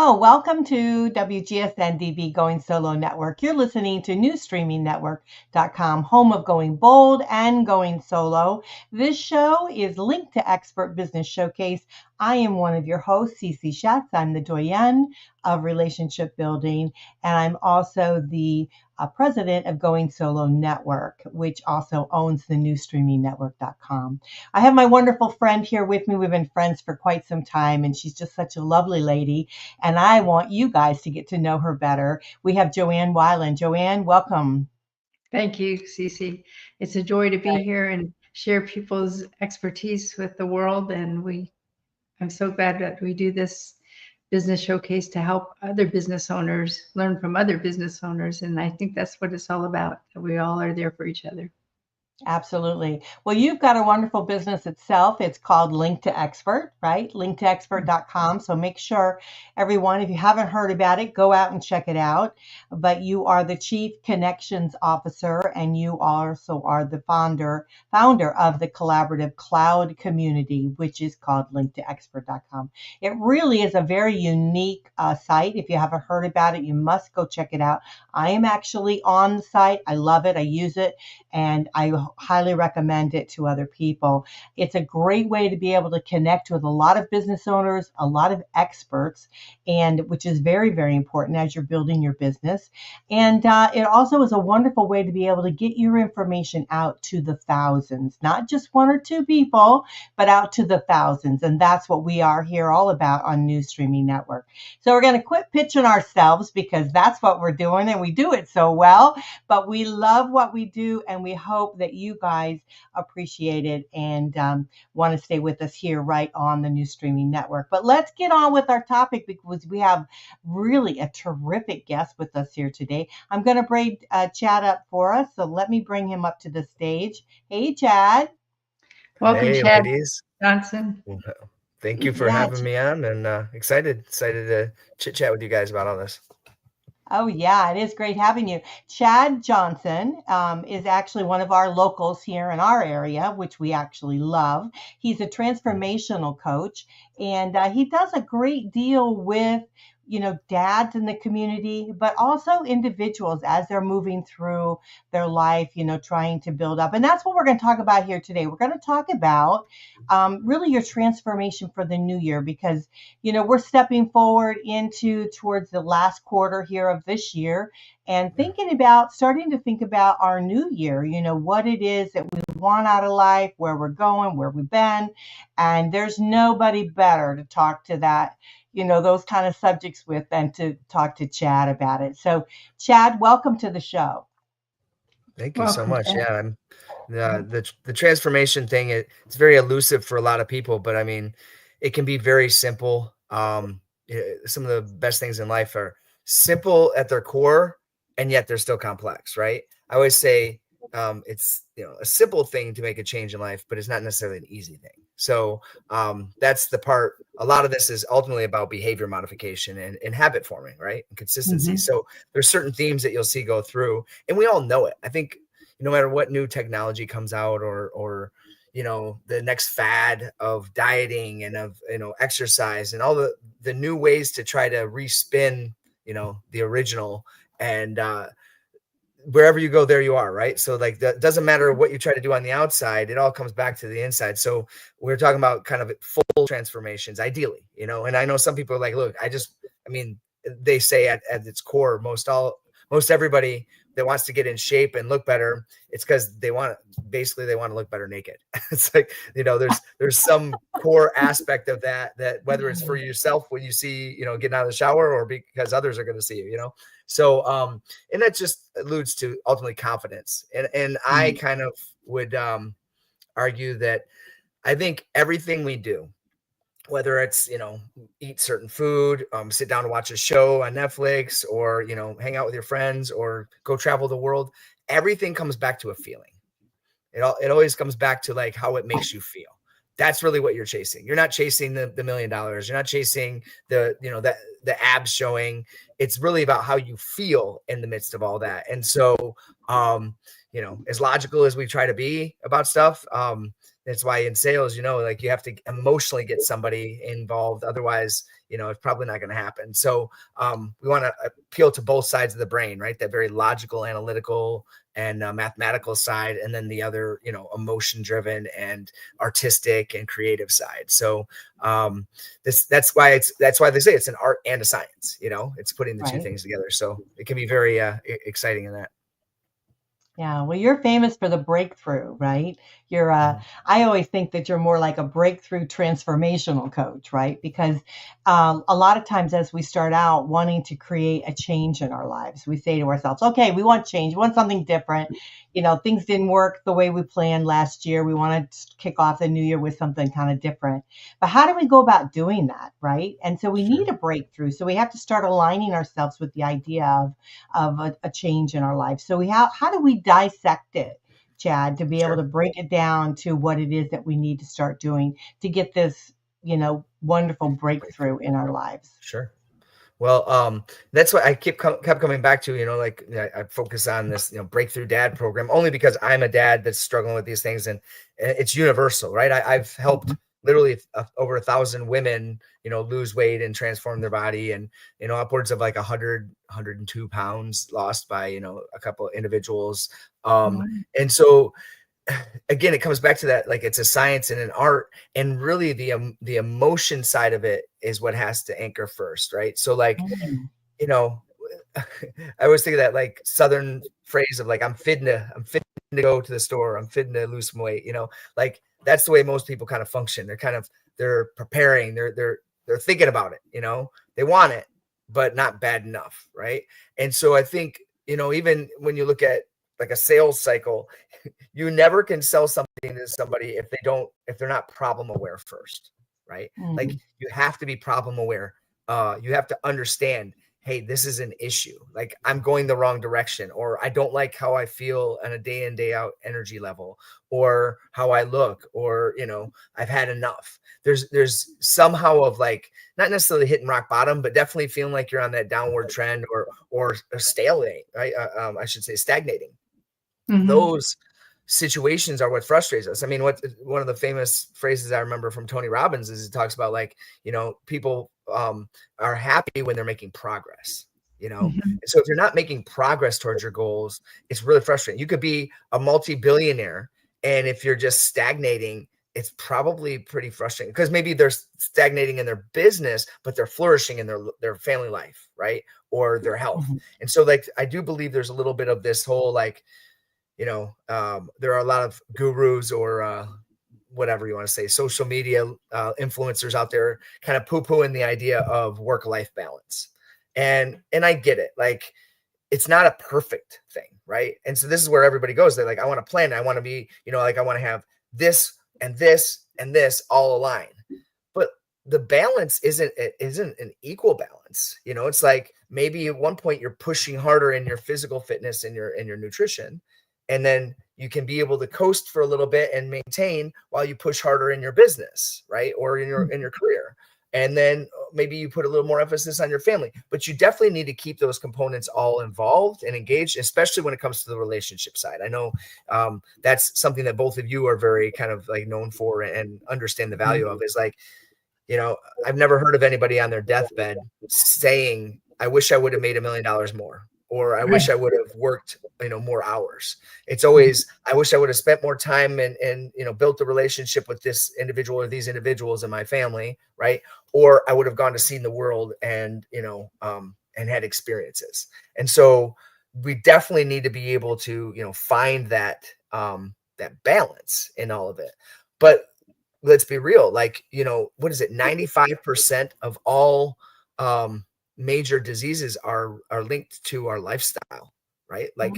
Hello, welcome to WGSN-DB Going Solo Network. You're listening to newstreamingnetwork.com, home of Going Bold and Going Solo. This show is LinktoEXPERT Business Showcase. I am one of your hosts, Cece Shatz. I'm the Doyenne of Relationship Building, and I'm also the president of Going Solo Network, which also owns the newstreamingnetwork.com. I have my wonderful friend here with me. We've been friends for quite some time, and she's just such a lovely lady, and I want you guys to get to know her better. We have Joanne Weiland. Joanne, welcome. Thank you, Cece. It's a joy to be here and share people's expertise with the world, and I'm so glad that we do this business showcase to help other business owners learn from other business owners. And I think that's what it's all about, that we all are there for each other. Absolutely. Well, you've got a wonderful business itself. It's called LinktoEXPERT, right? LinktoEXPERT.com. So make sure everyone, if you haven't heard about it, go out and check it out. But you are the Chief Connections Officer, and you also are the founder of the collaborative cloud community, which is called LinktoEXPERT.com. It really is a very unique site. If you haven't heard about it, you must go check it out. I am actually on the site. I love it. I use it, and I highly recommend it to other people. It's a great way to be able to connect with a lot of business owners, a lot of experts, and which is very, very important as you're building your business. And it also is a wonderful way to be able to get your information out to the thousands, not just one or two people, but out to the thousands. And that's what we are here all about on New Streaming Network. So we're going to quit pitching ourselves, because that's what we're doing, and we do it so well. But we love what we do, and we hope that you guys appreciate it and want to stay with us here right on the New Streaming Network. But let's get on with our topic, because we have really a terrific guest with us here today. I'm going to bring Chad up for us, so let me bring him up to the stage. Hey, Chad. Welcome, hey, Chad ladies. Johnson. Thank you for having me on, and excited to chit chat with you guys about all this. Oh, yeah, it is great having you. Chad Johnson is actually one of our locals here in our area, which we actually love. He's a transformational coach, and he does a great deal with, dads in the community, but also individuals as they're moving through their life, trying to build up. And that's what we're going to talk about here today. We're going to talk about really your transformation for the new year, because, we're stepping forward towards the last quarter here of this year, and starting to think about our new year, what it is that we want out of life, where we're going, where we've been. And there's nobody better to talk to that, those kind of subjects with, than to talk to Chad about it. So Chad, welcome to the show. Thank you so much. Chad. Yeah, the transformation thing, it's very elusive for a lot of people, but I mean, it can be very simple. Some of the best things in life are simple at their core, and yet they're still complex, right? I always say it's a simple thing to make a change in life, but it's not necessarily an easy thing. So that's the part. A lot of this is ultimately about behavior modification and habit forming, right? And consistency. Mm-hmm. So there's certain themes that you'll see go through, and we all know it. I think no matter what new technology comes out, or the next fad of dieting and of exercise and all the new ways to try to respin the original, and wherever you go, there you are, right? So like, that doesn't matter what you try to do on the outside, it all comes back to the inside. So we're talking about kind of full transformations, ideally, and I know some people are like, look, they say at its core, most everybody that wants to get in shape and look better, it's because they want to look better naked. It's like, there's some core aspect of that whether it's for yourself when you see, getting out of the shower, or because others are going to see you, So, and that just alludes to ultimately confidence. And I kind of would argue that I think everything we do, whether it's, eat certain food, sit down to watch a show on Netflix, or, hang out with your friends, or go travel the world, everything comes back to a feeling. It always comes back to like how it makes you feel. That's really what you're chasing. You're not chasing the $1 million. You're not chasing the abs showing. It's really about how you feel in the midst of all that. And so, as logical as we try to be about stuff, That's why in sales, like you have to emotionally get somebody involved. Otherwise, it's probably not going to happen. So we want to appeal to both sides of the brain, right? That very logical, analytical, and mathematical side, and then the other, emotion driven and artistic and creative side. So that's why they say it's an art and a science. It's putting the two things together. So it can be very exciting in that. Yeah, well, you're famous for the breakthrough, right? You're, I always think that you're more like a breakthrough transformational coach, right? Because a lot of times as we start out wanting to create a change in our lives, we say to ourselves, okay, we want change, we want something different. Things didn't work the way we planned last year. We want to kick off the new year with something kind of different. But how do we go about doing that, right? And so we need a breakthrough. So we have to start aligning ourselves with the idea of a change in our life. So how do we dissect it, Chad, to be able to break it down to what it is that we need to start doing to get this, wonderful breakthrough in our lives? Sure. Well, that's what I kept coming back to, I focus on this, Breakthrough Dad program, only because I'm a dad that's struggling with these things, and it's universal, right? I've helped literally over 1,000 women, lose weight and transform their body, and, upwards of like 100, 102 pounds lost by, a couple of individuals. And so again, it comes back to that, like it's a science and an art, and really the emotion side of it is what has to anchor first, right? So like, I always think of that like Southern phrase of like, I'm fitting to go to the store, I'm fitting to lose some weight, like that's the way most people kind of function. They're preparing, they're thinking about it, they want it, but not bad enough, right? And so I think, even when you look at like a sales cycle, you never can sell something to somebody if they're not problem aware first, right? Like you have to be problem aware. You have to understand, hey, this is an issue. Like I'm going the wrong direction, or I don't like how I feel on a day in, day out energy level, or how I look, or, I've had enough. There's somehow of like, not necessarily hitting rock bottom, but definitely feeling like you're on that downward trend or stalemate, right? I should say stagnating. Those situations are what frustrates us. I mean, one of the famous phrases I remember from Tony Robbins is he talks about like, people are happy when they're making progress, And so if you're not making progress towards your goals, it's really frustrating. You could be a multi-billionaire, and if you're just stagnating, it's probably pretty frustrating, because maybe they're stagnating in their business, but they're flourishing in their family life, right? Or their health. And so like, I do believe there's a little bit of this whole like, there are a lot of gurus or whatever you want to say, social media influencers out there kind of poo-pooing the idea of work-life balance. And I get it. Like, it's not a perfect thing, right? And so this is where everybody goes. They're like, I want to plan. I want to be, like I want to have this and this and this all aligned. But the balance isn't an equal balance. It's like maybe at one point you're pushing harder in your physical fitness and your nutrition. And then you can be able to coast for a little bit and maintain while you push harder in your business, right? Or in your career. And then maybe you put a little more emphasis on your family, but you definitely need to keep those components all involved and engaged, especially when it comes to the relationship side. I know that's something that both of you are very kind of like known for and understand the value of, is like, I've never heard of anybody on their deathbed saying, I wish I would have made $1 million more, or I wish I would have worked, more hours. It's always, I wish I would have spent more time and built a relationship with this individual or these individuals in my family, right? Or I would have gone to see the world and, and had experiences. And so we definitely need to be able to, find that balance in all of it. But let's be real, like, what is it? 95% of all major diseases are linked to our lifestyle, right? Like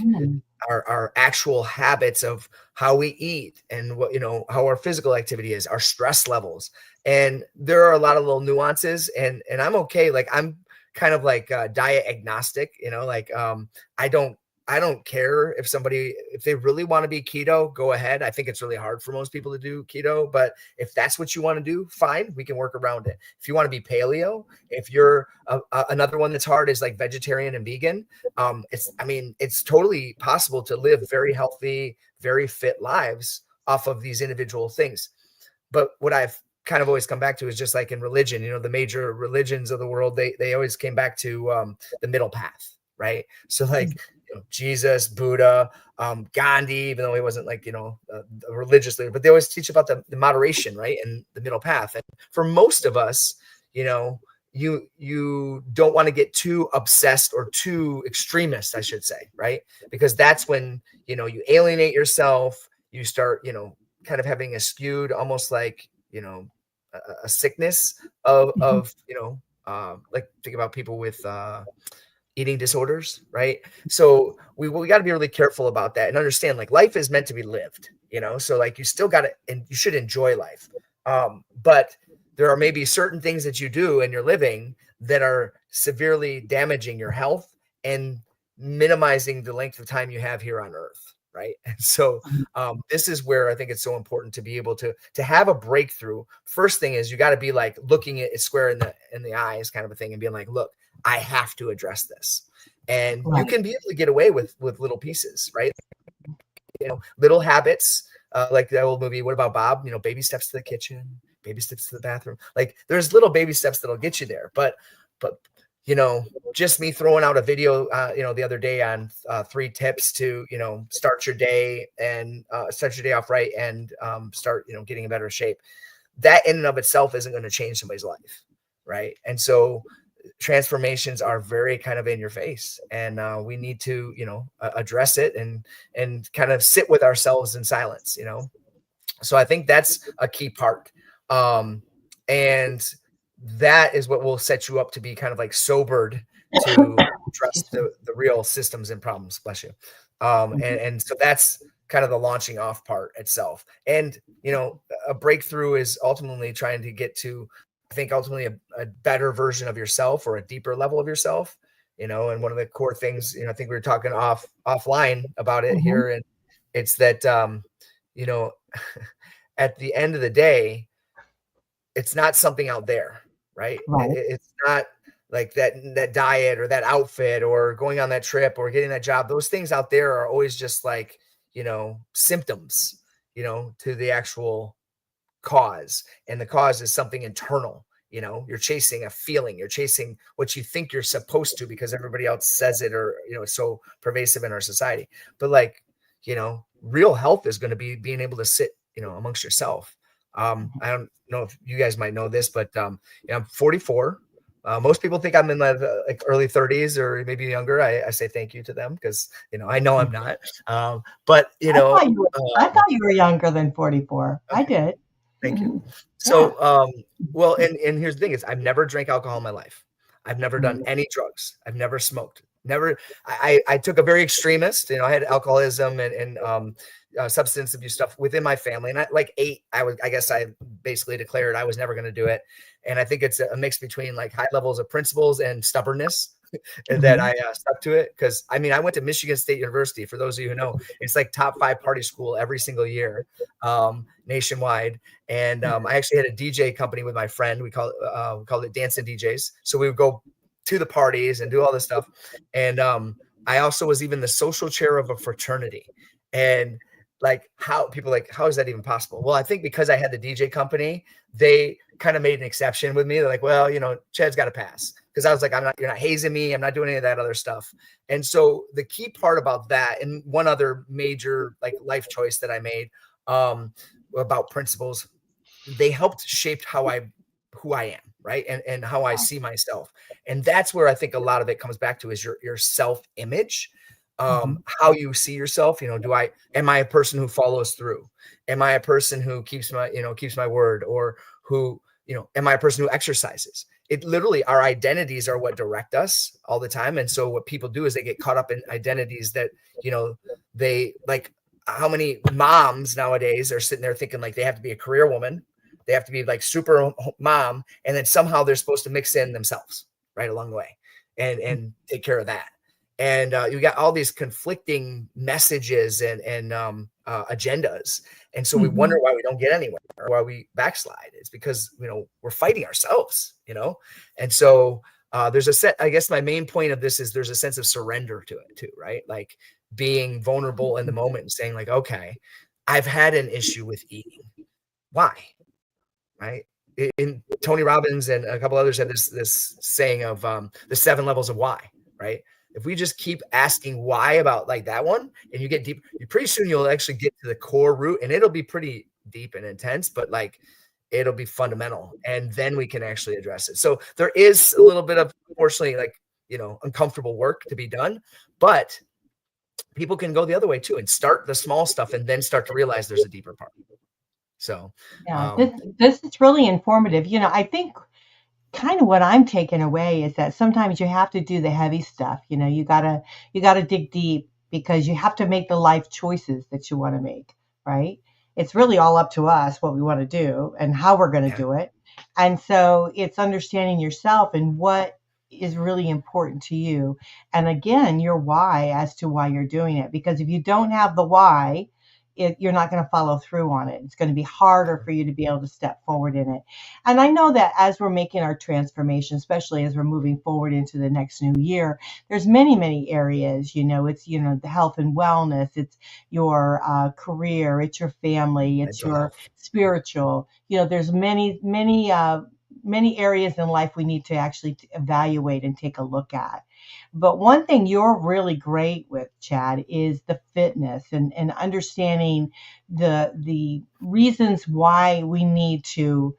our actual habits of how we eat and what, how our physical activity is, our stress levels. And there are a lot of little nuances, and I'm okay. Like I'm kind of like diet agnostic, I don't care if they really want to be keto, go ahead. I think it's really hard for most people to do keto, but if that's what you want to do, fine, we can work around it. If you want to be paleo, if you're another one that's hard is like vegetarian and vegan. It's totally possible to live very healthy, very fit lives off of these individual things. But what I've kind of always come back to is just like in religion, the major religions of the world, they always came back to the middle path, right? So like Jesus, Buddha, Gandhi, even though he wasn't like a religious leader, but they always teach about the moderation, right, and the middle path. And for most of us, you don't want to get too obsessed or too extremist, I should say, right? Because that's when you alienate yourself, you start kind of having a skewed, almost like a sickness of like think about people with eating disorders, right? So we got to be really careful about that and understand like life is meant to be lived, so like you still got to, and you should enjoy life. But there are maybe certain things that you do in your living that are severely damaging your health and minimizing the length of time you have here on earth. Right. And so this is where I think it's so important to be able to have a breakthrough. First thing is you got to be like looking at it square in the eyes kind of a thing and being like, look, I have to address this. And you can be able to get away with little pieces, right? Little habits, like the old movie, What About Bob? Baby steps to the kitchen, baby steps to the bathroom. Like there's little baby steps that'll get you there. But just me throwing out a video, the other day on 3 tips to, start your day and start your day off right and start, getting in better shape. That in and of itself isn't going to change somebody's life. Right. And so transformations are very kind of in your face, and we need to, address it and kind of sit with ourselves in silence, So I think that's a key part. And that is what will set you up to be kind of like sobered to address the real systems and problems. Bless you. And so that's kind of the launching off part itself. And, a breakthrough is ultimately trying to get to, I think, ultimately a better version of yourself or a deeper level of yourself, and one of the core things, I think we were talking offline about it here. And it's that, at the end of the day, it's not something out there. Right. It's not like that diet or that outfit or going on that trip or getting that job. Those things out there are always just like, symptoms, to the actual cause. And the cause is something internal. You're chasing a feeling, you're chasing what you think you're supposed to because everybody else says it, or, it's so pervasive in our society. But like, real health is going to be being able to sit, amongst yourself. I don't know if you guys might know this, but I'm 44. Most people think I'm in the like early 30s or maybe younger. I say thank you to them because I know I'm not. But I thought you were younger than 44. Okay. I did. Thank you. So well, and here's the thing is I've never drank alcohol in my life. I've never done any drugs. I've never smoked. Never. I took a very extremist. I had alcoholism and substance abuse stuff within my family. And I guess I basically declared I was never going to do it. And I think it's a mix between like high levels of principles and stubbornness that I stuck to it. Cause I went to Michigan State University. For those of you who know, it's like top 5 party school every single year, nationwide. And I actually had a DJ company with my friend. We called it Dancing DJs. So we would go to the parties and do all this stuff. And I also was even the social chair of a fraternity. And like how is that even possible? Well, I think because I had the DJ company, they kind of made an exception with me. They're like, well, Chad's got to pass. Because I was like, you're not hazing me. I'm not doing any of that other stuff. And so the key part about that, and one other major like life choice that I made about principles, they helped shape who I am, right? And how I see myself. And that's where I think a lot of it comes back to is your self-image. How you see yourself, am I a person who follows through? Am I a person who keeps my word, or who, am I a person who exercises? It literally, our identities are what direct us all the time. And so what people do is they get caught up in identities that, they like, how many moms nowadays are sitting there thinking like they have to be a career woman. They have to be like super mom. And then somehow they're supposed to mix in themselves right along the way and take care of that. And you got all these conflicting messages and agendas. And so we wonder why we don't get anywhere or why we backslide. It's because, we're fighting ourselves, And so there's I guess my main point of this is there's a sense of surrender to it too, right? Like being vulnerable in the moment and saying like, okay, I've had an issue with eating. Why? Right? In Tony Robbins and a couple others had this saying of the 7 levels of why, right? If we just keep asking why about like that one, and you get deep, you pretty soon you'll actually get to the core root, and it'll be pretty deep and intense, but like it'll be fundamental, and then we can actually address it. So there is a little bit of, unfortunately, like, you know, uncomfortable work to be done, but people can go the other way too and start the small stuff and then start to realize there's a deeper part. So yeah, this is really informative. You know, I think kind of what I'm taking away is that sometimes you have to do the heavy stuff. You know, you gotta dig deep because you have to make the life choices that you want to make, right? It's really all up to us what we want to do and how we're going to do it. And so it's understanding yourself and what is really important to you. And again, your why as to why you're doing it. Because if you don't have the why, you're not going to follow through on it. It's going to be harder for you to be able to step forward in it. And I know that as we're making our transformation, especially as we're moving forward into the next new year, there's many, many areas, you know, it's, you know, the health and wellness, it's your career, it's your family, it's your spiritual, you know, there's many, many areas in life we need to actually evaluate and take a look at. But one thing you're really great with, Chad, is the fitness and understanding the reasons why we need to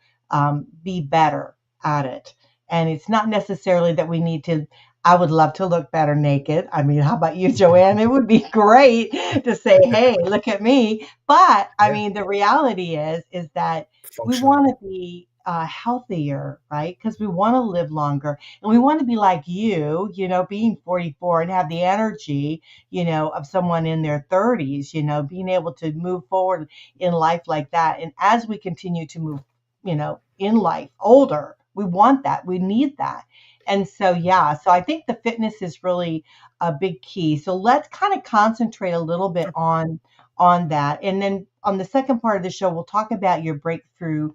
be better at it. And it's not necessarily that we need to. I would love to look better naked. I mean, how about you, Joanne? It would be great to say, hey, look at me. But I mean, the reality is that we want to be healthier, right? Because we want to live longer and we want to be like you know, being 44 and have the energy, you know, of someone in their 30s, you know, being able to move forward in life like that. And as we continue to move, you know, in life older, we want that, we need that. And so, yeah, so I think the fitness is really a big key. So let's kind of concentrate a little bit on that. And then on the second part of the show, we'll talk about your breakthrough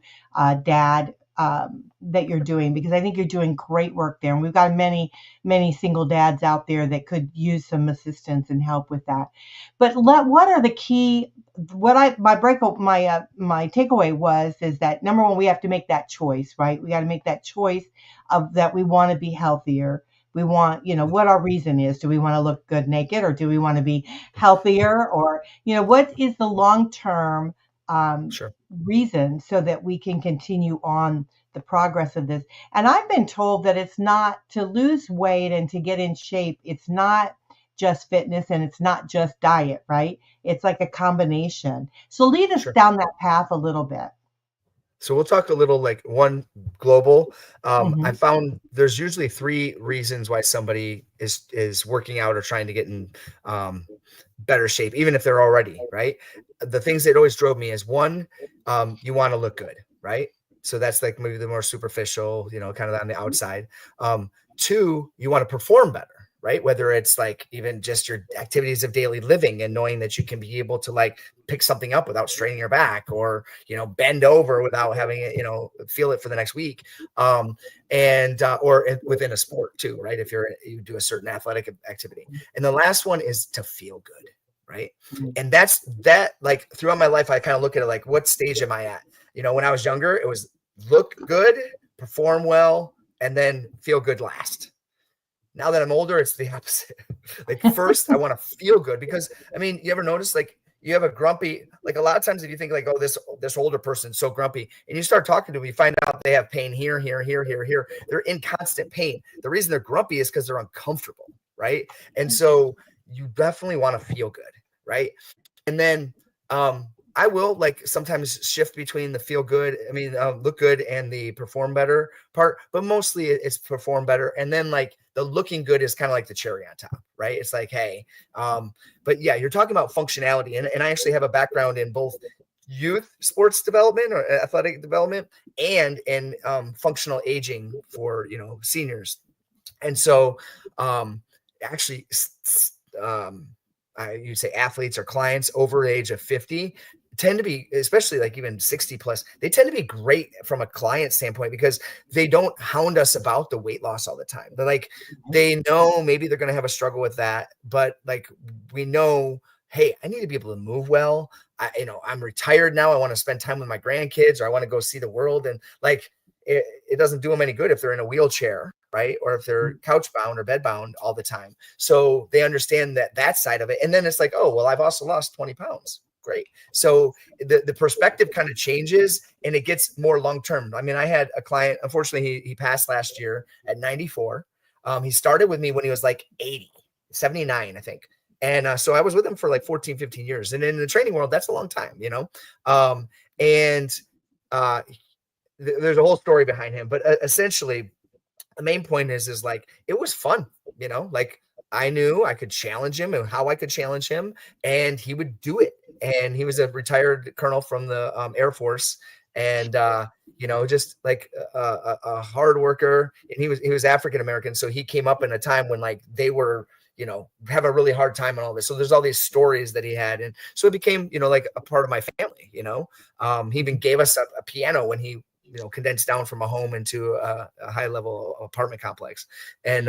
dad that you're doing, because I think you're doing great work there. And we've got many, many single dads out there that could use some assistance and help with that. But what are the key, my takeaway is that number one, we have to make that choice, right? We got to make that choice of that we want to be healthier. We want, you know, what our reason is. Do we want to look good naked, or do we want to be healthier? Or, you know, what is the long-term reason so that we can continue on the progress of this? And I've been told that it's not to lose weight and to get in shape. It's not just fitness and it's not just diet, right? It's like a combination. So lead us down that path a little bit. So we'll talk a little like one global. I found there's usually 3 reasons why somebody is working out or trying to get in better shape, even if they're already, right? The things that always drove me is 1, you want to look good, right? So that's like maybe the more superficial, you know, kind of on the outside. 2, you want to perform better, right? Whether it's like even just your activities of daily living and knowing that you can be able to like pick something up without straining your back, or, you know, bend over without having it, you know, feel it for the next week. Or within a sport too, right? If you do a certain athletic activity. And the last one is to feel good, right? And that like throughout my life, I kind of look at it like, what stage am I at? You know, when I was younger, it was look good, perform well, and then feel good last. Now that I'm older, it's the opposite. Like first I want to feel good, because I mean, you ever notice like you have a grumpy, like a lot of times if you think like, oh, this older person's so grumpy, and you start talking to them, you find out they have pain here. They're in constant pain. The reason they're grumpy is because they're uncomfortable, right? And so you definitely want to feel good, right? And then I will like sometimes shift between the feel good, look good, and the perform better part, but mostly it's perform better. And then like the looking good is kind of like the cherry on top, right? It's like, hey, but yeah, you're talking about functionality. And I actually have a background in both youth sports development or athletic development and in functional aging for, you know, seniors. And so actually, you'd say athletes or clients over the age of 50 tend to be, especially like even 60 plus, they tend to be great from a client standpoint because they don't hound us about the weight loss all the time. They're like, they know maybe they're going to have a struggle with that, but like we know hey, I need to be able to move well. I'm retired now. I want to spend time with my grandkids, or I want to go see the world. And like, it doesn't do them any good if they're in a wheelchair, right? Or if they're couch bound or bed bound all the time. So they understand that side of it. And then it's like, oh, well, I've also lost 20 pounds. Great. So the perspective kind of changes and it gets more long-term. I mean, I had a client, unfortunately, he passed last year at 94. He started with me when he was like 80, 79, I think. And so I was with him for like 14, 15 years. And in the training world, that's a long time, you know? There's a whole story behind him, but essentially the main point is like, it was fun, you know, like I knew I could challenge him and how I could challenge him, and he would do it. And he was a retired colonel from the Air Force, and just like a hard worker. And he was African American, so he came up in a time when like they were, have a really hard time and all this. So there's all these stories that he had. And so it became, like a part of my family, he even gave us a piano when he, condensed down from a home into a high level apartment complex. And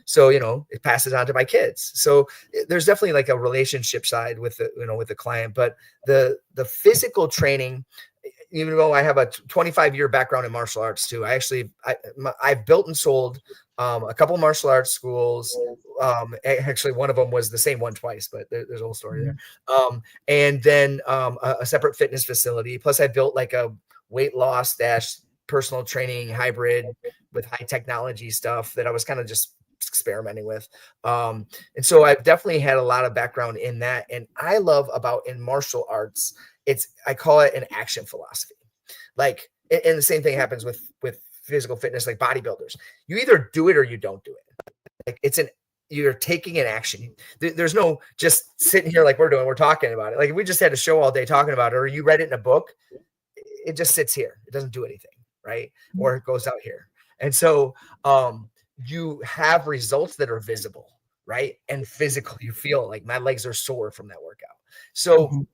so, it passes on to my kids. So there's definitely like a relationship side with the client, but the physical training, even though I have a 25-year background in martial arts too, I've built and sold a couple martial arts schools. Actually, one of them was the same one twice, but there's a whole story there. And then a separate fitness facility. Plus, I built like a weight loss / personal training hybrid with high technology stuff that I was kind of just experimenting with. And so I've definitely had a lot of background in that. And I love about in martial arts, I call it an action philosophy. Like, and the same thing happens with physical fitness, like bodybuilders. You either do it or you don't do it. Like you're taking an action. There's no just sitting here like we're talking about it. Like if we just had a show all day talking about it, or you read it in a book, it just sits here. It doesn't do anything, right? Or it goes out here. And so you have results that are visible, right? And physical. You feel like my legs are sore from that workout. So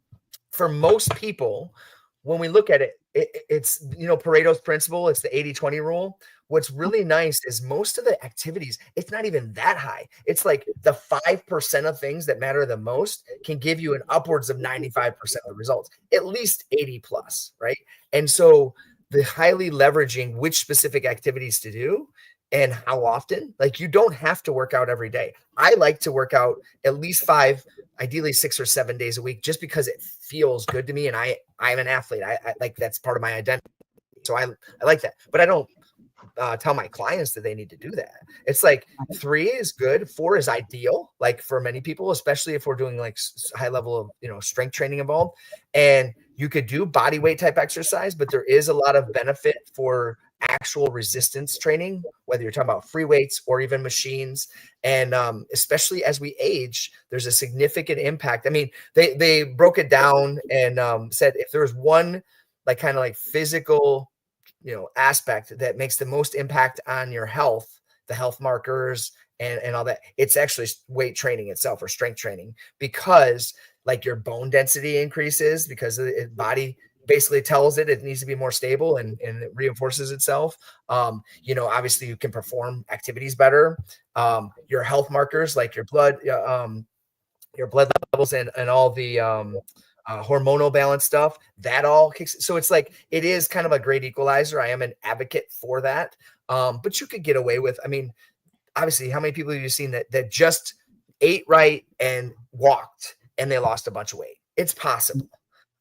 for most people, when we look at it, it's, Pareto's principle. It's the 80-20 rule. What's really nice is most of the activities, it's not even that high. It's like the 5% of things that matter the most can give you an upwards of 95% of the results, at least 80 plus, right? And so the highly leveraging which specific activities to do and how often, like you don't have to work out every day. I like to work out at least 5, ideally 6 or 7 days a week, just because it feels good to me. And I'm an athlete. I like, that's part of my identity. So I like that, but I don't tell my clients that they need to do that. It's like 3 is good, 4 is ideal, like for many people, especially if we're doing like high level of strength training involved. And you could do body weight type exercise, but there is a lot of benefit for actual resistance training, whether you're talking about free weights or even machines. And especially as we age, there's a significant impact. I mean, they broke it down and said if there was one like kind of like physical aspect that makes the most impact on your health, the health markers and all that, it's actually weight training itself or strength training, because like your bone density increases because the body basically tells it needs to be more stable and it reinforces itself. Obviously you can perform activities better. Your health markers like your blood levels and all the hormonal balance stuff, that all kicks. So it's like, it is kind of a great equalizer. I am an advocate for that. But you could get away with, I mean, obviously how many people have you seen that just ate right and walked and they lost a bunch of weight? It's possible.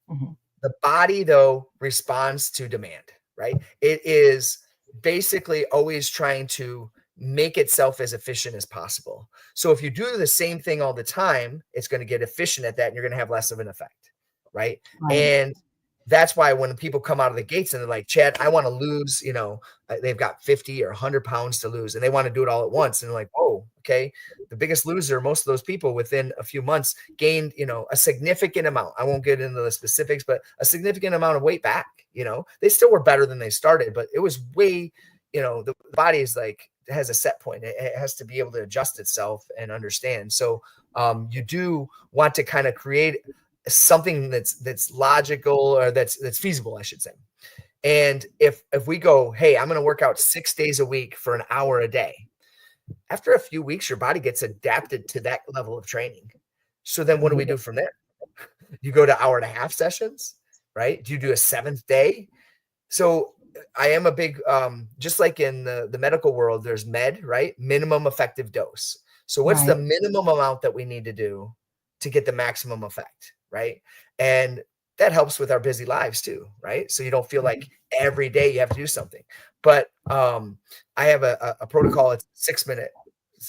Mm-hmm. The body though responds to demand, right? It is basically always trying to make itself as efficient as possible. So if you do the same thing all the time, it's going to get efficient at that and you're going to have less of an effect. Right. And that's why when people come out of the gates and they're like, Chad, I want to lose, they've got 50 or 100 pounds to lose and they want to do it all at once. And they're like, whoa, okay. The biggest loser, most of those people within a few months gained, a significant amount. I won't get into the specifics, but a significant amount of weight back. They still were better than they started, but it was way, the body is like, it has a set point. It has to be able to adjust itself and understand. So you do want to kind of create something that's logical or that's feasible, I should say. And if we go, hey, I'm going to work out 6 days a week for an hour a day, after a few weeks, your body gets adapted to that level of training. So then what do we do from there? You go to 1.5 hour sessions, right? Do you do a 7th day? So I am a big, just like in the medical world, there's right? Minimum effective dose. So what's the minimum amount that we need to do to get the maximum effect, right? And that helps with our busy lives too, right? So you don't feel like every day you have to do something. But I have a protocol. It's 6-minute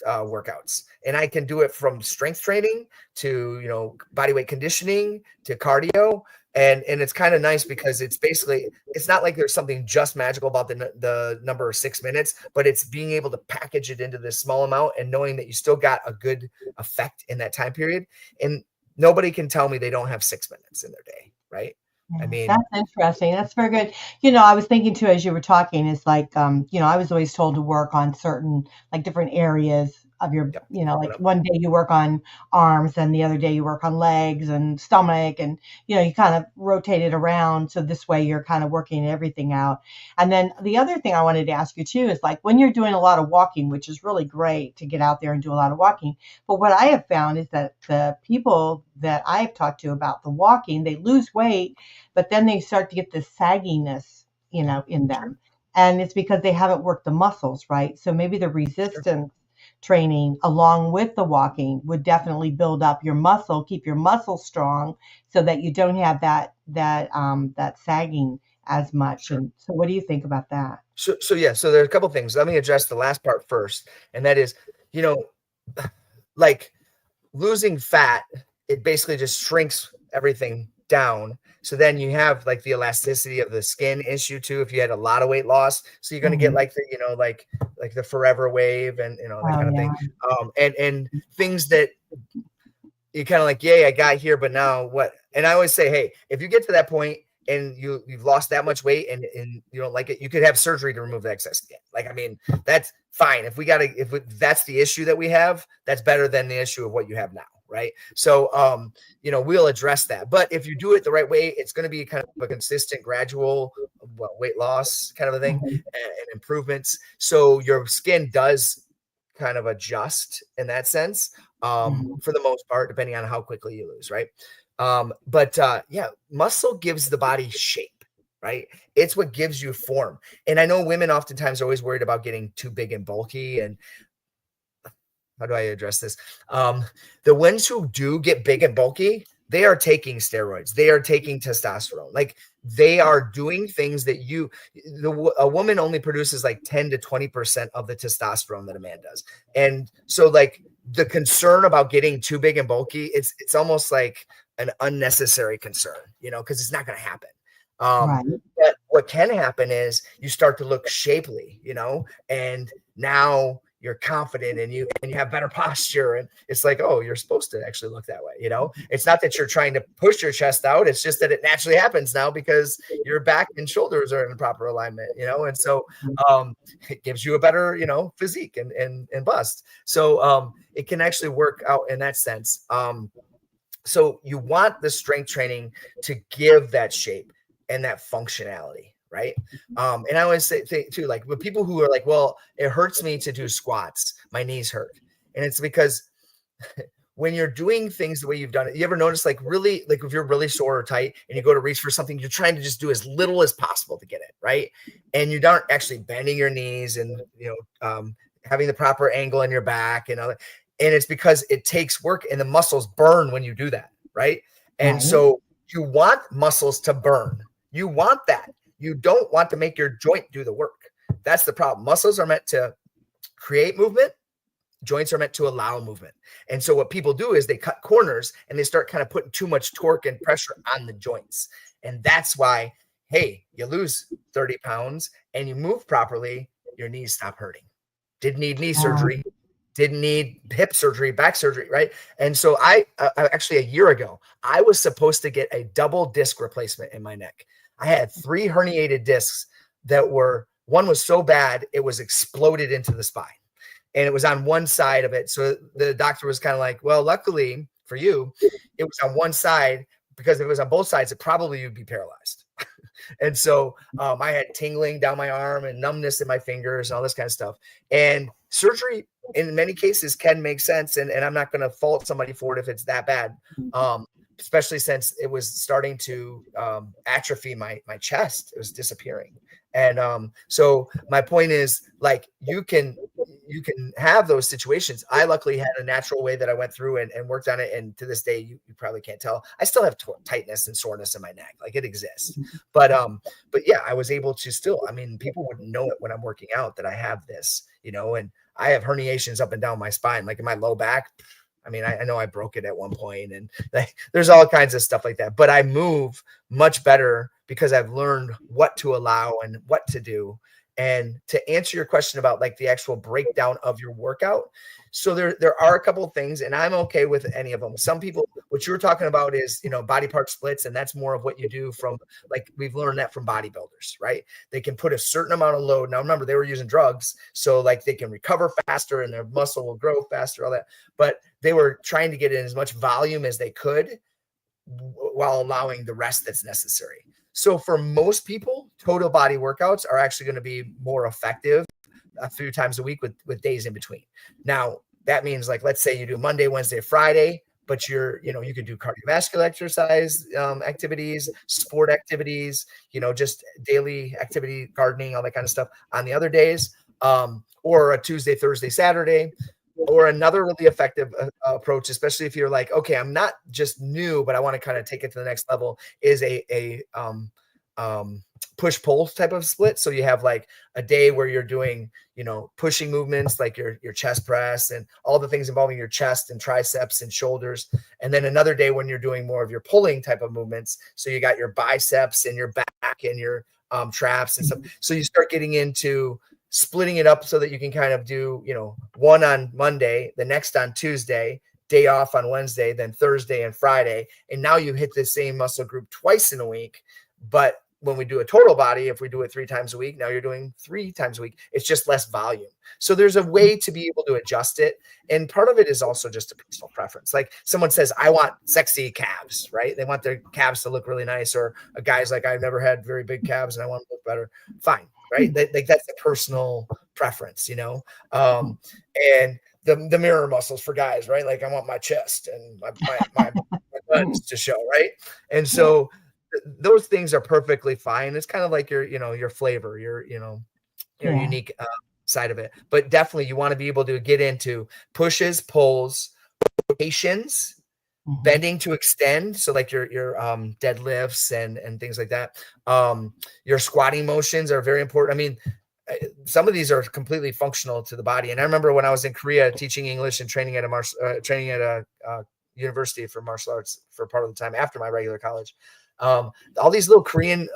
workouts, and I can do it from strength training to body weight conditioning to cardio. And it's kind of nice because it's not like there's something just magical about the number of 6 minutes, but it's being able to package it into this small amount and knowing that you still got a good effect in that time period. And nobody can tell me they don't have 6 minutes in their day, right? Yeah, I mean, that's interesting. That's very good. I was thinking too, as you were talking, is like, I was always told to work on certain, like, different areas of your, like one day you work on arms and the other day you work on legs and stomach, and, you kind of rotate it around. So this way you're kind of working everything out. And then the other thing I wanted to ask you too is, like, when you're doing a lot of walking, which is really great to get out there and do a lot of walking. But what I have found is that the people that I've talked to about the walking, they lose weight, but then they start to get this sagginess, in them. And it's because they haven't worked the muscles, right? So maybe the resistance training along with the walking would definitely build up your muscle, keep your muscle strong so that you don't have that sagging as much. And so what do you think about that? So there's a couple things. Let me address the last part first. And that is, like losing fat, it basically just shrinks everything down. So then you have like the elasticity of the skin issue too, if you had a lot of weight loss. So you're going to get like the, like the forever wave and, that kind of thing. And things that you kind of like, yay, I got here, but now what? And I always say, hey, if you get to that point and you've lost that much weight and you don't like it, you could have surgery to remove the excess skin. Like, I mean, that's fine. If that's the issue that we have, that's better than the issue of what you have now. Right. So, we'll address that. But if you do it the right way, it's going to be kind of a consistent, gradual weight loss kind of a thing and improvements. So your skin does kind of adjust in that sense, for the most part, depending on how quickly you lose. Right. But muscle gives the body shape. Right. It's what gives you form. And I know women oftentimes are always worried about getting too big and bulky. And how do I address this? The ones who do get big and bulky, they are taking steroids. They are taking testosterone. Like, they are doing things that a woman only produces like 10 to 20% of the testosterone that a man does. And so, like, the concern about getting too big and bulky, it's almost like an unnecessary concern, because it's not going to happen. But what can happen is you start to look shapely, and now you're confident and you have better posture, and it's like, oh, you're supposed to actually look that way. It's not that you're trying to push your chest out. It's just that it naturally happens now because your back and shoulders are in proper alignment, and so it gives you a better, physique and bust. So it can actually work out in that sense. So you want the strength training to give that shape and that functionality. Right. And I always say too, like, with people who are like, well, it hurts me to do squats, my knees hurt. And it's because when you're doing things the way you've done it, you ever notice, like, really, like, if you're really sore or tight and you go to reach for something, you're trying to just do as little as possible to get it. Right. And you aren't actually bending your knees and, having the proper angle in your back and all that. And it's because it takes work and the muscles burn when you do that. Right. And so you want muscles to burn. You want that. You don't want to make your joint do the work. That's the problem. Muscles are meant to create movement. Joints are meant to allow movement. And so what people do is they cut corners and they start kind of putting too much torque and pressure on the joints. And that's why, hey, you lose 30 pounds and you move properly, your knees stop hurting. Didn't need knee surgery. Didn't need hip surgery, back surgery, right? And so I actually, a year ago, I was supposed to get a double disc replacement in my neck. I had 3 herniated discs one was so bad, it was exploded into the spine. And it was on one side of it. So the doctor was kind of like, well, luckily for you, it was on one side, because if it was on both sides, you'd be paralyzed. And so I had tingling down my arm and numbness in my fingers and all this kind of stuff. And surgery in many cases can make sense. And I'm not going to fault somebody for it if it's that bad. Especially since it was starting to atrophy my chest. It was disappearing. And so my point is, like, you can have those situations. I luckily had a natural way that I went through and worked on it. And to this day, you probably can't tell, I still have tightness and soreness in my neck. Like, it exists. But yeah, I was able to still, I mean, people wouldn't know it when I'm working out that I have this, and I have herniations up and down my spine, like in my low back. I mean, I know I broke it at one point, and there's all kinds of stuff like that, but I move much better because I've learned what to allow and what to do. And to answer your question about like the actual breakdown of your workout. So there are a couple of things, and I'm okay with any of them. Some people, what you were talking about is, body part splits. And that's more of what you do from, like, we've learned that from bodybuilders, right? They can put a certain amount of load. Now, remember, they were using drugs. So like they can recover faster and their muscle will grow faster, all that. But they were trying to get in as much volume as they could while allowing the rest that's necessary. So for most people, total body workouts are actually going to be more effective a few times a week with days in between. Now, that means, like, let's say you do Monday, Wednesday, Friday, but you could do cardiovascular exercise activities, sport activities, just daily activity, gardening, all that kind of stuff on the other days, or a Tuesday, Thursday, Saturday. Or another really effective approach, especially if you're like, okay, I'm not just new, but I want to kind of take it to the next level, is a push-pull type of split. So you have like a day where you're doing, pushing movements, like your chest press and all the things involving your chest and triceps and shoulders. And then another day when you're doing more of your pulling type of movements. So you got your biceps and your back and your traps and stuff. So you start getting into splitting it up so that you can kind of do, one on Monday, the next on Tuesday, day off on Wednesday, then Thursday and Friday. And now you hit the same muscle group twice in a week. But when we do a total body, if we do it 3 times a week, now you're doing 3 times a week. It's just less volume. So there's a way to be able to adjust it. And part of it is also just a personal preference. Like, someone says, I want sexy calves, right? They want their calves to look really nice. Or a guy's like, I've never had very big calves and I want to look better. Fine. Right. Like, that's a personal preference, and the mirror muscles for guys, right? Like, I want my chest and my buns to show. Right. And so those things are perfectly fine. It's kind of like your flavor, your unique side of it. But definitely you want to be able to get into pushes, pulls, rotations, bending to extend. So like your deadlifts and things like that. Your squatting motions are very important. I mean, some of these are completely functional to the body. And I remember when I was in Korea teaching English and training at a university for martial arts for part of the time after my regular college. All these little Korean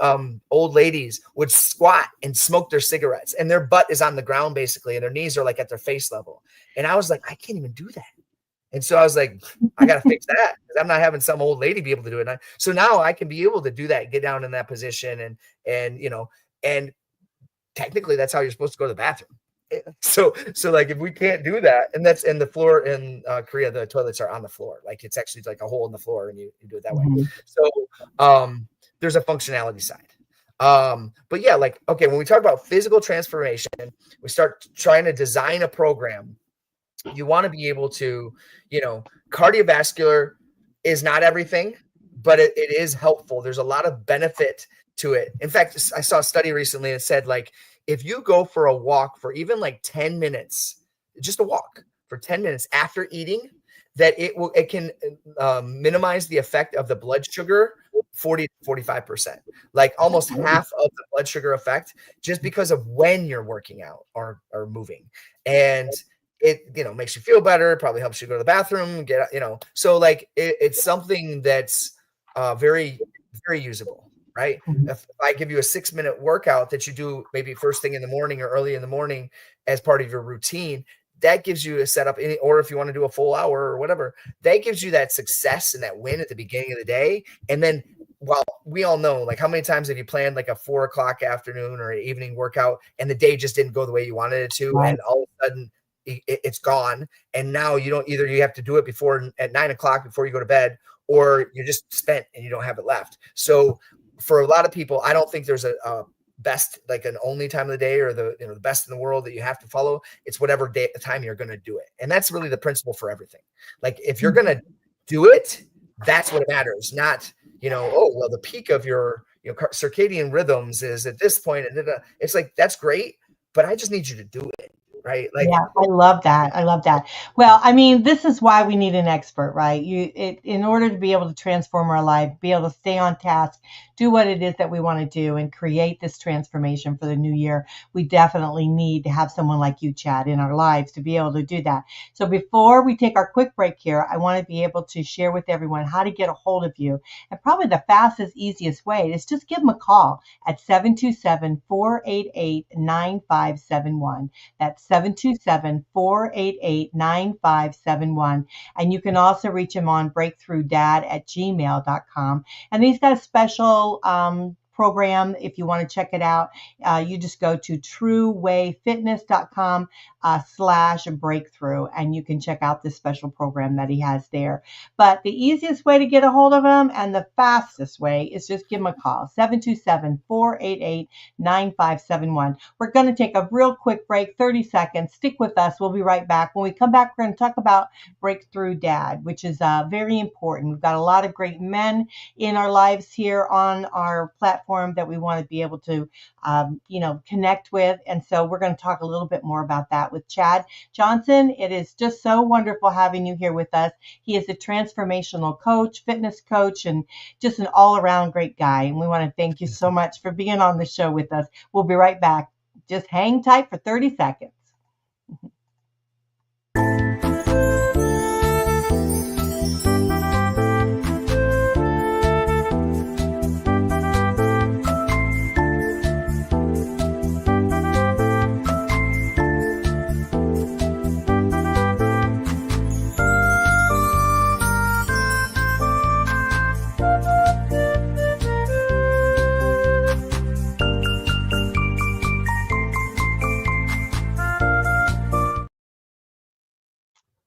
old ladies would squat and smoke their cigarettes, and their butt is on the ground basically, and their knees are like at their face level. And I was like, I can't even do that. And so I was like, I got to fix that, because I'm not having some old lady be able to do it. So now I can be able to do that, get down in that position. And technically that's how you're supposed to go to the bathroom. So like, if we can't do that, and that's in the floor in Korea, the toilets are on the floor. Like, it's actually like a hole in the floor, and you do it that way. So there's a functionality side. But yeah, like, okay, when we talk about physical transformation, we start trying to design a program. You want to be able to, cardiovascular is not everything, but it is helpful. There's a lot of benefit to it. In fact, I saw a study recently that said, like, if you go for a walk for even like 10 minutes, just a walk for 10 minutes after eating, that it can minimize the effect of the blood sugar 40 to 45%, like almost half of the blood sugar effect, just because of when you're working out or moving. And it, makes you feel better, probably helps you go to the bathroom, so like it's something that's very, very usable, right? If I give you a 6-minute workout that you do maybe first thing in the morning or early in the morning as part of your routine, that gives you a setup, or if you want to do a full hour or whatever, that gives you that success and that win at the beginning of the day. And then, well, we all know, like, how many times have you planned like a 4 o'clock afternoon or an evening workout and the day just didn't go the way you wanted it to, and all of a sudden it's gone, and now you have to do it at 9 o'clock before you go to bed, or you're just spent and you don't have it left. So for a lot of people, I don't think there's a best, like an only time of the day or the, the best in the world that you have to follow. It's whatever time you're going to do it. And that's really the principle for everything. Like if you're going to do it, that's what matters. Not, oh, well, the peak of your, circadian rhythms is at this point. And it's like, that's great, but I just need you to do it. Right. Like, yeah, I love that. I love that. Well, I mean, this is why we need an expert, right? In order to be able to transform our life, be able to stay on task, do what it is that we want to do and create this transformation for the new year, we definitely need to have someone like you, Chad, in our lives to be able to do that. So before we take our quick break here, I want to be able to share with everyone how to get a hold of you. And probably the fastest, easiest way is just give them a call at 727-488-9571. That's 727-488-9571. And you can also reach him on breakthroughdad@gmail.com. And he's got a special program. If you want to check it out, you just go to truewayfitness.com/breakthrough, and you can check out this special program that he has there. But the easiest way to get a hold of him and the fastest way is just give him a call, 727-488-9571. We're going to take a real quick break, 30 seconds. Stick with us. We'll be right back. When we come back, we're going to talk about Breakthrough Dad, which is very important. We've got a lot of great men in our lives here on our platform that we want to be able to, connect with. And so we're going to talk a little bit more about that with Chad Johnson. It is just so wonderful having you here with us. He is a transformational coach, fitness coach, and just an all-around great guy. And we want to thank you so much for being on the show with us. We'll be right back. Just hang tight for 30 seconds.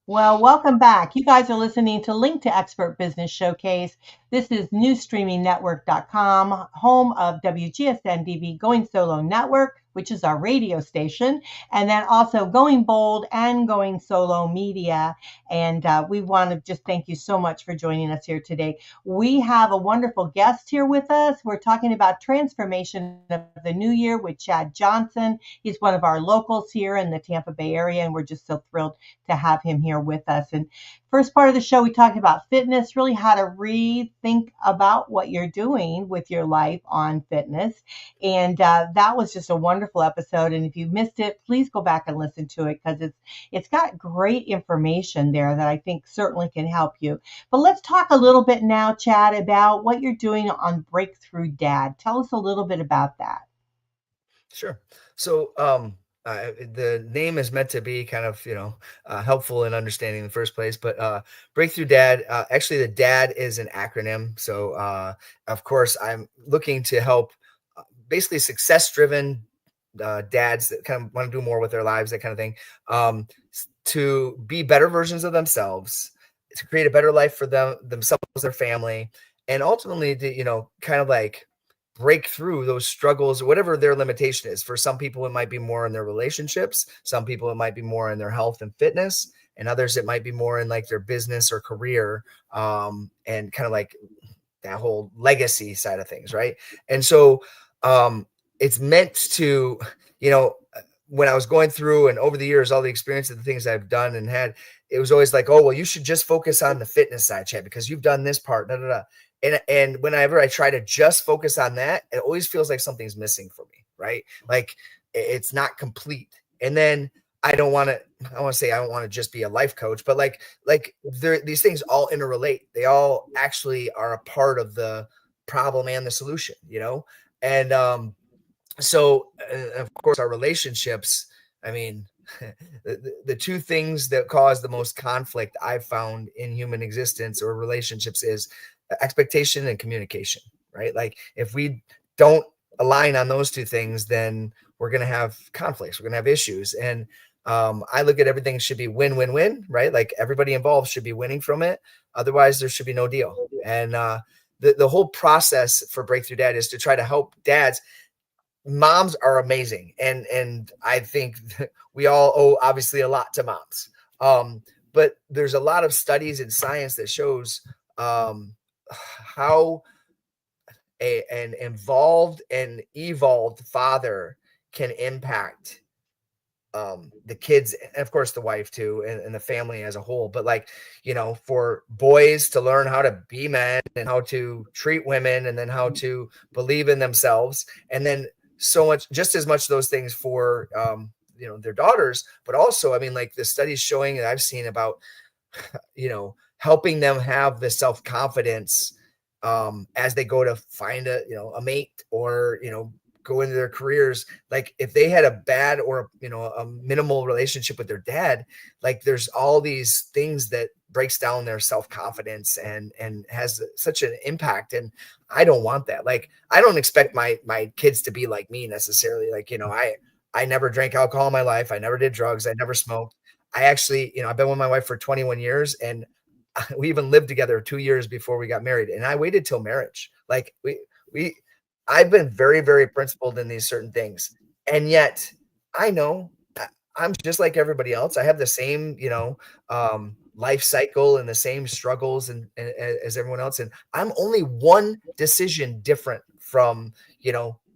Well, welcome back. You guys are listening to Link to Expert Business Showcase. This is newsstreamingnetwork.com, home of WGSN-DB Going Solo Network, which is our radio station, and then also Going Bold and Going Solo Media. And we want to just thank you so much for joining us here today. We have a wonderful guest here with us. We're talking about transformation of the new year with Chad Johnson. He's one of our locals here in the Tampa Bay area, and we're just so thrilled to have him here with us. And first part of the show, we talked about fitness, really how to rethink about what you're doing with your life on fitness. And that was just a wonderful episode. And if you missed it, please go back and listen to it, because it's got great information there that I think certainly can help you. But let's talk a little bit now, Chad, about what you're doing on Breakthrough Dad. Tell us a little bit about that. Sure. So, the name is meant to be kind of, helpful in understanding in the first place, but Breakthrough Dad, actually the dad is an acronym. So, of course, I'm looking to help basically success-driven dads that kind of want to do more with their lives, that kind of thing, to be better versions of themselves, to create a better life for themselves, their family, and ultimately to, kind of like break through those struggles or whatever their limitation is. For some people, it might be more in their relationships. Some people, it might be more in their health and fitness, and others, it might be more in like their business or career, and kind of like that whole legacy side of things. Right. And so, it's meant to, when I was going through and over the years, all the experience of the things I've done and had, it was always like, oh, well, you should just focus on the fitness side, Chad, because you've done this part. Da, da, da. And whenever I try to just focus on that, it always feels like something's missing for me, right? Like it's not complete. And then I don't want to just be a life coach, but like these things all interrelate. They all actually are a part of the problem and the solution, And so of course, our relationships, I mean, the two things that cause the most conflict I've found in human existence or relationships is expectation and communication, right? Like if we don't align on those two things, then we're going to have conflicts. We're going to have issues. And I look at everything should be win-win-win, right? Like everybody involved should be winning from it. Otherwise there should be no deal. And the whole process for Breakthrough Dad is to try to help dads moms are amazing. And I think we all owe obviously a lot to moms. But there's a lot of studies in science that shows how an involved and evolved father can impact the kids, and of course the wife too, and the family as a whole. But like, for boys to learn how to be men and how to treat women, and then how to believe in themselves, and then just as much those things for their daughters. But also, I mean, like the studies showing that I've seen about helping them have the self-confidence as they go to find a mate, or go into their careers. Like if they had a bad or a minimal relationship with their dad, like there's all these things that breaks down their self-confidence and has such an impact. And I don't want that. Like I don't expect my kids to be like me necessarily. Like, I never drank alcohol in my life. I never did drugs. I never smoked. I actually, I've been with my wife for 21 years, and we even lived together 2 years before we got married. And I waited till marriage. Like I've been very, very principled in these certain things. And yet I know I'm just like everybody else. I have the same, life cycle and the same struggles and as everyone else. And I'm only one decision different from,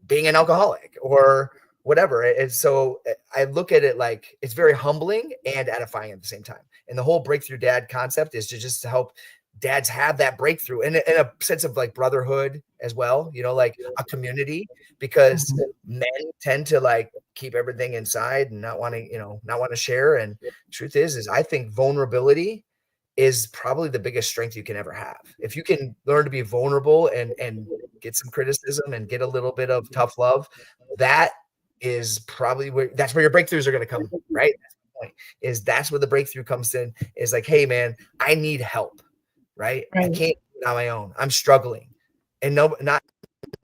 being an alcoholic or whatever. And so I look at it like it's very humbling and edifying at the same time. And the whole breakthrough dad concept is to help dads have that breakthrough and a sense of like brotherhood as well, like a community, because men tend to like keep everything inside and not want to share. And truth is I think vulnerability is probably the biggest strength you can ever have. If you can learn to be vulnerable and get some criticism and get a little bit of tough love, that is probably that's where your breakthroughs are going to come, right? That's the point, that's where the breakthrough comes in, is like, hey man, I need help. Right? I can't do it on my own. I'm struggling. And not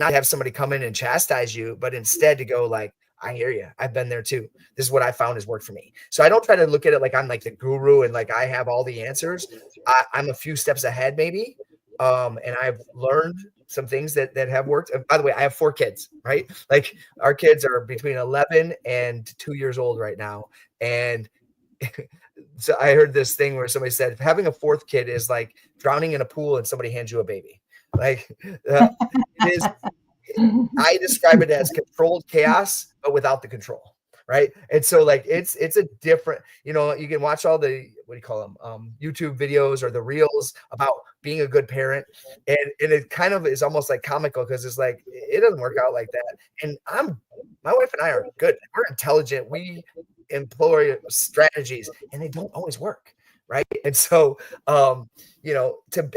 have somebody come in and chastise you, but instead to go like, I hear you. I've been there too. This is what I found has worked for me. So I don't try to look at it like I'm like the guru and like I have all the answers. I'm a few steps ahead maybe. And I've learned some things that have worked. And by the way, I have 4 kids, right? Like our kids are between 11 and 2 years old right now. And so I heard this thing where somebody said having a 4th kid is like drowning in a pool and somebody hands you a baby. Like it is. I describe it as controlled chaos, but without the control. Right. And so like, it's a different, you can watch all the, what do you call them? YouTube videos or the reels about being a good parent. And it kind of is almost like comical, because it's like, it doesn't work out like that. And my wife and I are good. We're intelligent. We employ strategies and they don't always work. Right. And so, to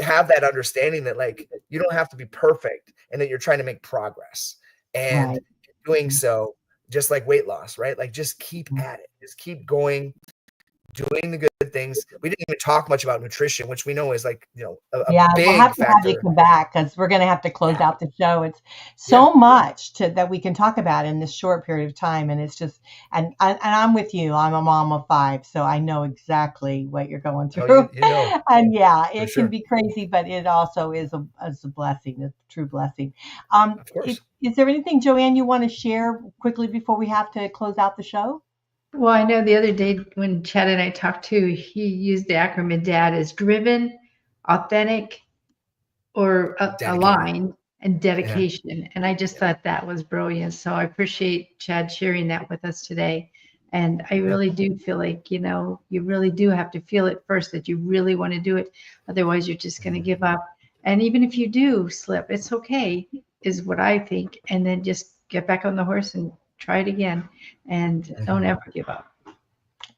have that understanding that like, you don't have to be perfect and that you're trying to make progress, and doing so, just like weight loss, right? Like just keep at it, just keep going, doing the good things. We didn't even talk much about nutrition, which we know is like, a big we'll have to factor. have you come back, because we're going to have to close out the show. It's so much that we can talk about in this short period of time. And it's just, and I'm with you. I'm a mom of 5, so I know exactly what you're going through. And it can be crazy, but it also is a blessing, a true blessing. Of course. Is there anything, Joanne, you want to share quickly before we have to close out the show? Well, I know the other day when Chad and I talked too, he used the acronym DAD as driven, authentic, or aligned, and dedication. Yeah. And I just thought that was brilliant. So I appreciate Chad sharing that with us today. And I really do feel like, you really do have to feel it first that you really want to do it. Otherwise, you're just going to give up. And even if you do slip, it's okay, is what I think. And then just get back on the horse and try it again, and don't ever give up.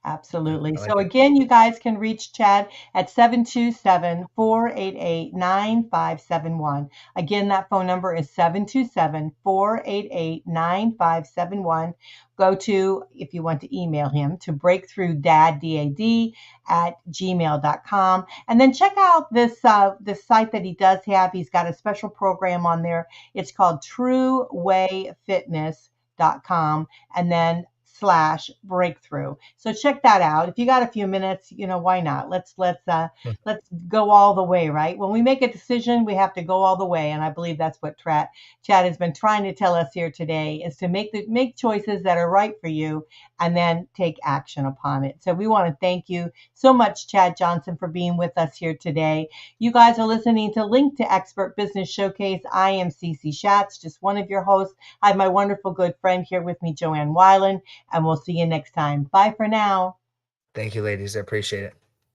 Absolutely. So again, you guys can reach Chad at 727-488-9571. Again, that phone number is 727-488-9571. Go to, if you want to email him, to breakthroughdad@gmail.com. And then check out this site that he does have. He's got a special program on there. It's called truewayfitness.com, and then /breakthrough. So check that out. If you got a few minutes, why not? Let's go all the way, right? When we make a decision, we have to go all the way. And I believe that's what Chad has been trying to tell us here today, is to make choices that are right for you and then take action upon it. So we want to thank you so much, Chad Johnson, for being with us here today. You guys are listening to Link to Expert Business Showcase. I am Cece Shatz, just one of your hosts. I have my wonderful good friend here with me, Joanne Weiland, and we'll see you next time. Bye for now. Thank you, ladies. I appreciate it.